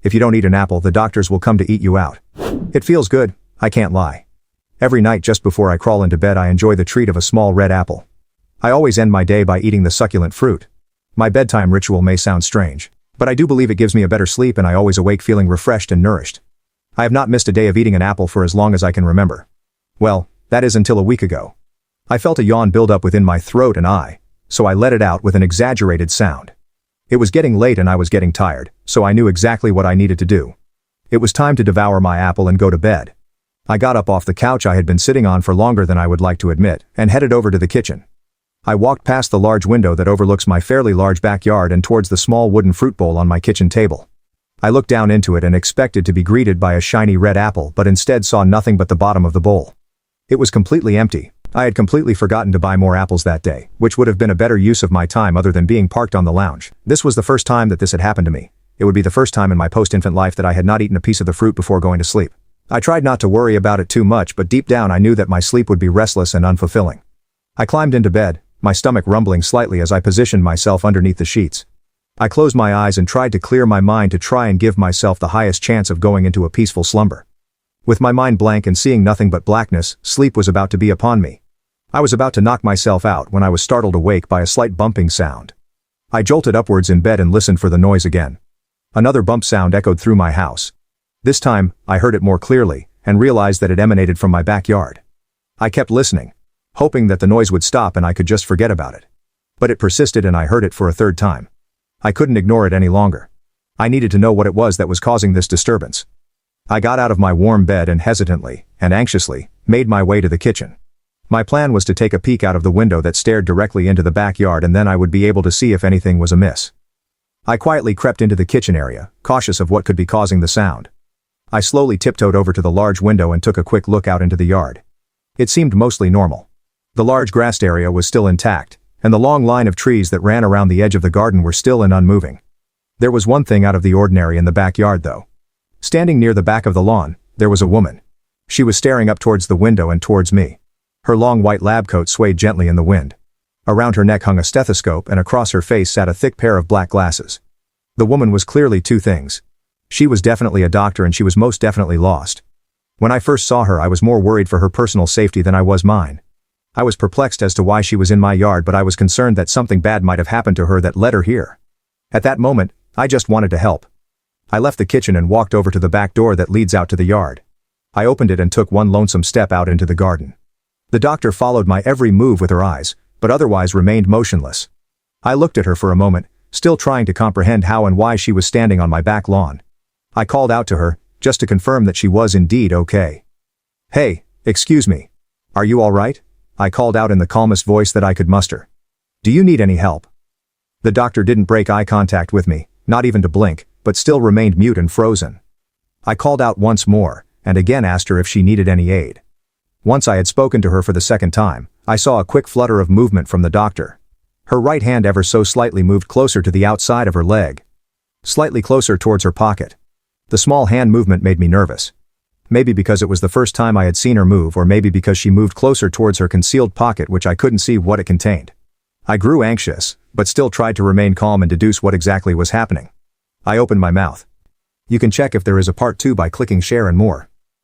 If you don't eat an apple, the doctors will come to eat you out. It feels good, I can't lie. Every night just before I crawl into bed I enjoy the treat of a small red apple. I always end my day by eating the succulent fruit. My bedtime ritual may sound strange, but I do believe it gives me a better sleep and I always awake feeling refreshed and nourished. I have not missed a day of eating an apple for as long as I can remember. Well, that is until a week ago. I felt a yawn build up within my throat and so I let it out with an exaggerated sound. It was getting late and I was getting tired, so I knew exactly what I needed to do. It was time to devour my apple and go to bed. I got up off the couch I had been sitting on for longer than I would like to admit, and headed over to the kitchen. I walked past the large window that overlooks my fairly large backyard and towards the small wooden fruit bowl on my kitchen table. I looked down into it and expected to be greeted by a shiny red apple, but instead saw nothing but the bottom of the bowl. It was completely empty. I had completely forgotten to buy more apples that day, which would have been a better use of my time other than being parked on the lounge. This was the first time that this had happened to me. It would be the first time in my post-infant life that I had not eaten a piece of the fruit before going to sleep. I tried not to worry about it too much, but deep down I knew that my sleep would be restless and unfulfilling. I climbed into bed, my stomach rumbling slightly as I positioned myself underneath the sheets. I closed my eyes and tried to clear my mind to try and give myself the highest chance of going into a peaceful slumber. With my mind blank and seeing nothing but blackness, sleep was about to be upon me. I was about to knock myself out when I was startled awake by a slight bumping sound. I jolted upwards in bed and listened for the noise again. Another bump sound echoed through my house. This time, I heard it more clearly, and realized that it emanated from my backyard. I kept listening, hoping that the noise would stop and I could just forget about it. But it persisted and I heard it for a third time. I couldn't ignore it any longer. I needed to know what it was that was causing this disturbance. I got out of my warm bed and hesitantly, and anxiously, made my way to the kitchen. My plan was to take a peek out of the window that stared directly into the backyard and then I would be able to see if anything was amiss. I quietly crept into the kitchen area, cautious of what could be causing the sound. I slowly tiptoed over to the large window and took a quick look out into the yard. It seemed mostly normal. The large grassed area was still intact, and the long line of trees that ran around the edge of the garden were still and unmoving. There was one thing out of the ordinary in the backyard though. Standing near the back of the lawn, there was a woman. She was staring up towards the window and towards me. Her long white lab coat swayed gently in the wind. Around her neck hung a stethoscope and across her face sat a thick pair of black glasses. The woman was clearly two things. She was definitely a doctor and she was most definitely lost. When I first saw her I was more worried for her personal safety than I was mine. I was perplexed as to why she was in my yard, but I was concerned that something bad might have happened to her that led her here. At that moment, I just wanted to help. I left the kitchen and walked over to the back door that leads out to the yard. I opened it and took one lonesome step out into the garden. The doctor followed my every move with her eyes, but otherwise remained motionless. I looked at her for a moment, still trying to comprehend how and why she was standing on my back lawn. I called out to her, just to confirm that she was indeed okay. "Hey, excuse me. Are you all right?" I called out in the calmest voice that I could muster. "Do you need any help?" The doctor didn't break eye contact with me, not even to blink, but still remained mute and frozen. I called out once more, and again asked her if she needed any aid. Once I had spoken to her for the second time, I saw a quick flutter of movement from the doctor. Her right hand ever so slightly moved closer to the outside of her leg. Slightly closer towards her pocket. The small hand movement made me nervous. Maybe because it was the first time I had seen her move, or maybe because she moved closer towards her concealed pocket which I couldn't see what it contained. I grew anxious, but still tried to remain calm and deduce what exactly was happening. I opened my mouth. You can check if there is a part 2 by clicking share and more.